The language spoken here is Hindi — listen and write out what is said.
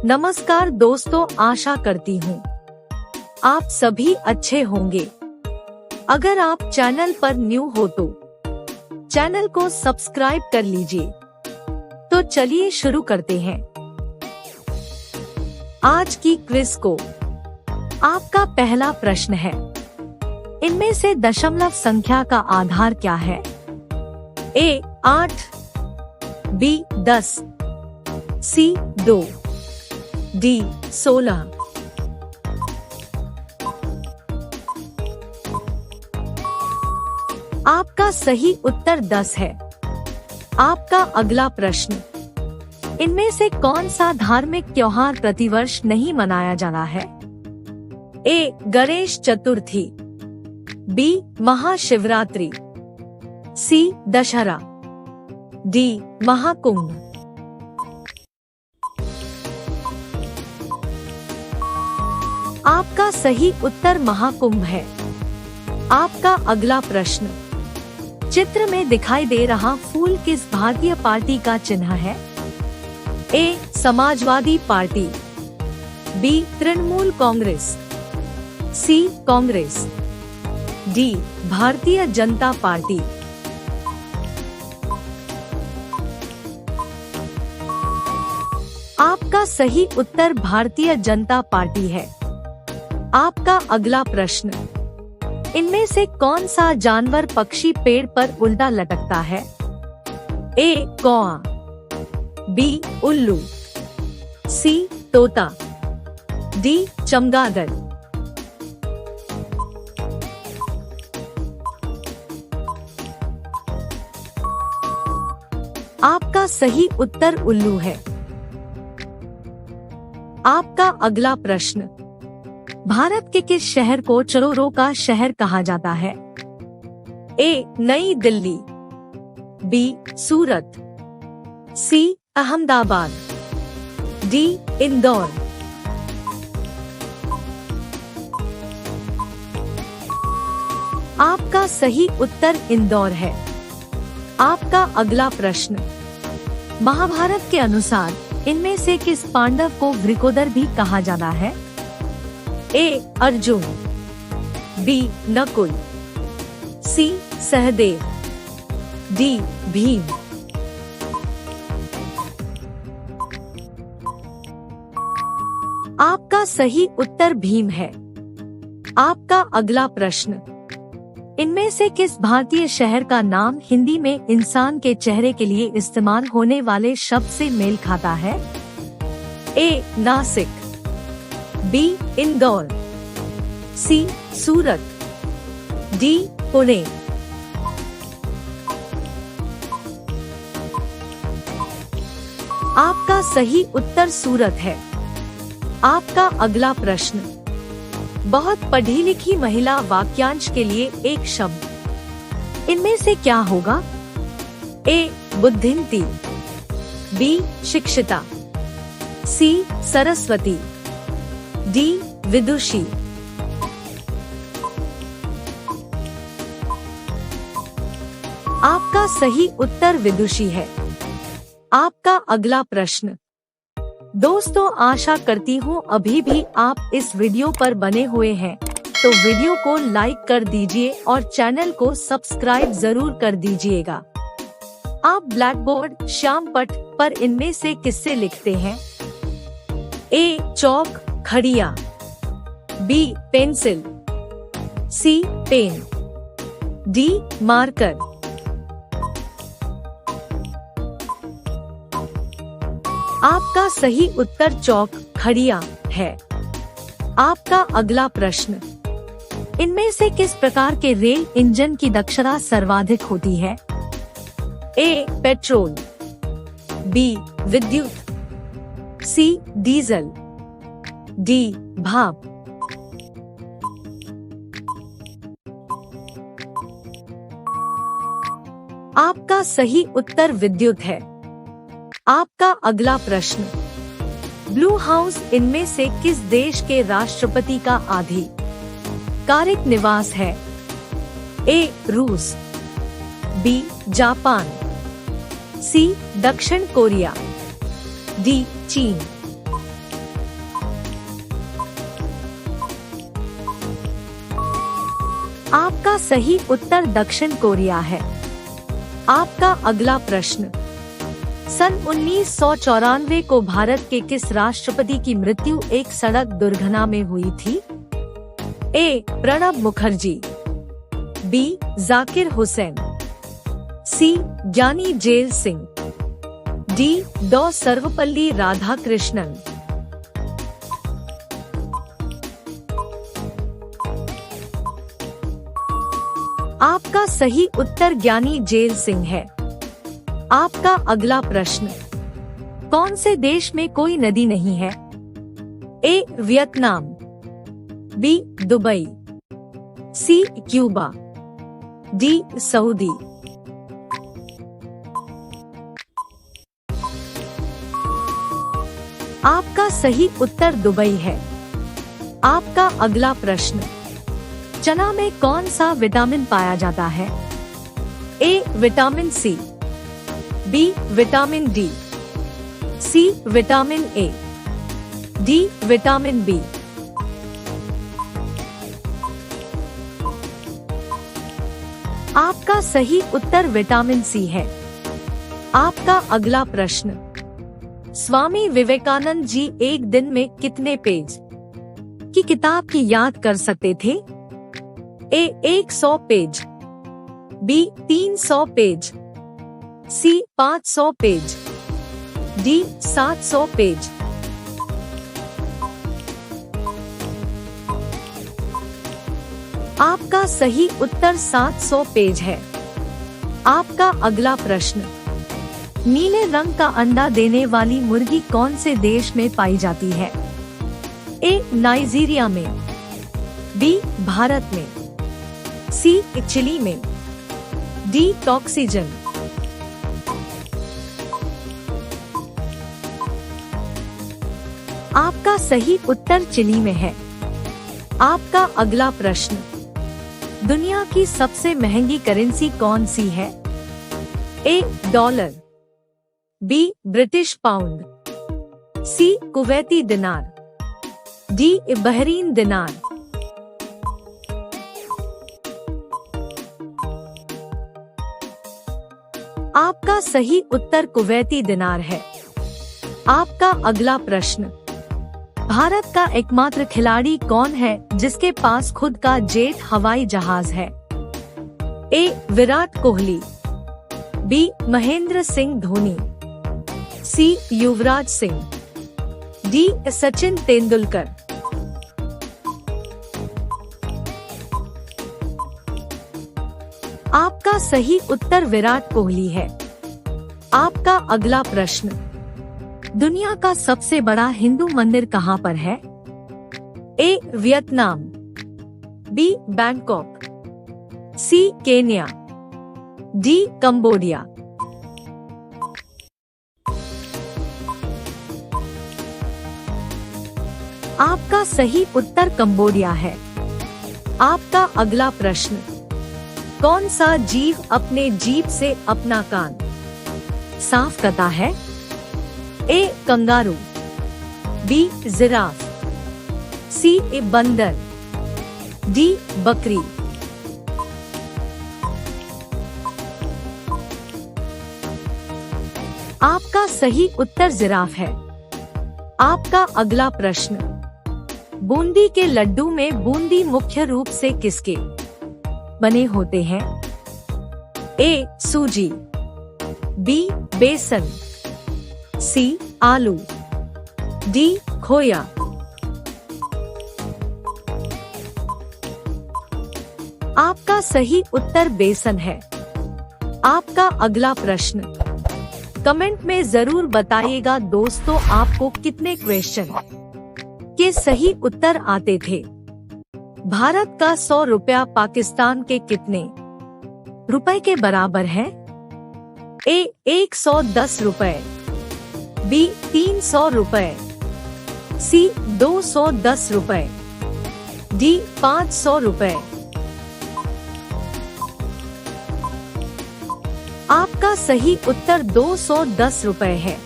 नमस्कार दोस्तों, आशा करती हूँ आप सभी अच्छे होंगे। अगर आप चैनल पर न्यू हो तो चैनल को सब्सक्राइब कर लीजिए। तो चलिए शुरू करते हैं आज की क्विज को। आपका पहला प्रश्न है, इनमें से दशमलव संख्या का आधार क्या है? ए 8, बी 10, सी 2, डी 16। आपका सही उत्तर 10 है। आपका अगला प्रश्न, इनमें से कौन सा धार्मिक त्योहार प्रतिवर्ष नहीं मनाया जाना है? ए गणेश चतुर्थी, बी महाशिवरात्रि, सी दशहरा, डी महाकुंभ। आपका सही उत्तर महाकुंभ है। आपका अगला प्रश्न, चित्र में दिखाई दे रहा फूल किस भारतीय पार्टी का चिन्ह है? ए समाजवादी पार्टी, बी तृणमूल कांग्रेस, सी कांग्रेस, डी भारतीय जनता पार्टी। आपका सही उत्तर भारतीय जनता पार्टी है। आपका अगला प्रश्न, इनमें से कौन सा जानवर पक्षी पेड़ पर उल्टा लटकता है? ए कौआ, बी उल्लू, सी तोता, डी चमगादड़। आपका सही उत्तर उल्लू है। आपका अगला प्रश्न, भारत के किस शहर को चोरों का शहर कहा जाता है? ए नई दिल्ली, बी सूरत, सी अहमदाबाद, डी इंदौर। आपका सही उत्तर इंदौर है। आपका अगला प्रश्न, महाभारत के अनुसार इनमें से किस पांडव को वृकोदर भी कहा जाता है? ए अर्जुन, बी नकुल, सी सहदेव, डी भीम। आपका सही उत्तर भीम है। आपका अगला प्रश्न, इनमें से किस भारतीय शहर का नाम हिंदी में इंसान के चेहरे के लिए इस्तेमाल होने वाले शब्द से मेल खाता है? ए नासिक, बी इंदौर, सी सूरत, डी पुणे। आपका सही उत्तर सूरत है। आपका अगला प्रश्न, बहुत पढ़ी लिखी महिला वाक्यांश के लिए एक शब्द, इनमें से क्या होगा? ए बुद्धिमती, बी शिक्षिता, सी सरस्वती, डी विदुषी। आपका सही उत्तर विदुषी है। आपका अगला प्रश्न, दोस्तों आशा करती हूँ अभी भी आप इस वीडियो पर बने हुए हैं, तो वीडियो को लाइक कर दीजिए और चैनल को सब्सक्राइब जरूर कर दीजिएगा। आप ब्लैक बोर्ड श्याम पट पर इनमें से किससे लिखते हैं? ए चौक खड़िया, बी पेंसिल, सी पेन, डी मार्कर। आपका सही उत्तर चौक खड़िया है। आपका अगला प्रश्न, इनमें से किस प्रकार के रेल इंजन की दक्षता सर्वाधिक होती है? ए पेट्रोल, बी विद्युत, सी डीजल, डी भाप। आपका सही उत्तर विद्युत है। आपका अगला प्रश्न, ब्लू हाउस इनमें से किस देश के राष्ट्रपति का आधिकारिक निवास है? ए रूस, बी जापान, सी दक्षिण कोरिया, डी चीन। आपका सही उत्तर दक्षिण कोरिया है। आपका अगला प्रश्न, सन 1994 को भारत के किस राष्ट्रपति की मृत्यु एक सड़क दुर्घटना में हुई थी? ए. प्रणब मुखर्जी, बी. जाकिर हुसैन, सी. ज्ञानी जेल सिंह, डी. डॉ. सर्वपल्ली राधाकृष्णन। आपका सही उत्तर ज्ञानी जेल सिंह है। आपका अगला प्रश्न, कौन से देश में कोई नदी नहीं है? A. Vietnam, B. Dubai, C. Cuba, D. Saudi. आपका सही उत्तर दुबई है। आपका अगला प्रश्न, चना में कौन सा विटामिन पाया जाता है? A. Vitamin C, B. Vitamin D, C. Vitamin A, D. Vitamin B. आपका सही उत्तर विटामिन सी है। आपका अगला प्रश्न, स्वामी विवेकानंद जी एक दिन में कितने पेज की किताब की याद कर सकते थे? ए. 100 पेज, बी. 300 पेज, सी. 500 पेज, डी. 700 पेज। आपका सही उत्तर 700 पेज है। आपका अगला प्रश्न, नीले रंग का अंडा देने वाली मुर्गी कौन से देश में पाई जाती है? ए. नाइजीरिया में, बी. भारत में, सी. चिली में, डी. टॉक्सिजन। आपका सही उत्तर चिली में है। आपका अगला प्रश्न, दुनिया की सबसे महंगी करेंसी कौन सी है? A. Dollar, B. British pound, C. Kuwaiti dinar, D. Bahrain dinar. आपका सही उत्तर कुवैती दिनार है। आपका अगला प्रश्न, भारत का एकमात्र खिलाड़ी कौन है जिसके पास खुद का जेट हवाई जहाज है? ए. विराट कोहली, बी. महेंद्र सिंह धोनी, सी. युवराज सिंह, डी. सचिन तेंदुलकर। आपका सही उत्तर विराट कोहली है। आपका अगला प्रश्न, दुनिया का सबसे बड़ा हिंदू मंदिर कहाँ पर है? A. Vietnam, B. Bangkok, C. Kenya, D. Cambodia. आपका सही उत्तर कंबोडिया है। आपका अगला प्रश्न, कौन सा जीव अपने जीभ से अपना कान साफ करता है? A. Kangaroo, B. Giraffe, C. बंदर, डी. बकरी। आपका सही उत्तर जिराफ है। आपका अगला प्रश्न, बूंदी के लड्डू में बूंदी मुख्य रूप से किसके बने होते हैं? ए. सूजी, बी. बेसन, सी. आलू, डी. खोया। आपका सही उत्तर बेसन है। आपका अगला प्रश्न, कमेंट में जरूर बताइएगा दोस्तों आपको कितने क्वेश्चन के सही उत्तर आते थे। भारत का 100 रुपया पाकिस्तान के कितने रुपए के बराबर है? ए. 110 रुपए, बी. 300 रुपए, सी. 210 रुपए, डी. 500 रुपए। आपका सही उत्तर 210 रुपए है।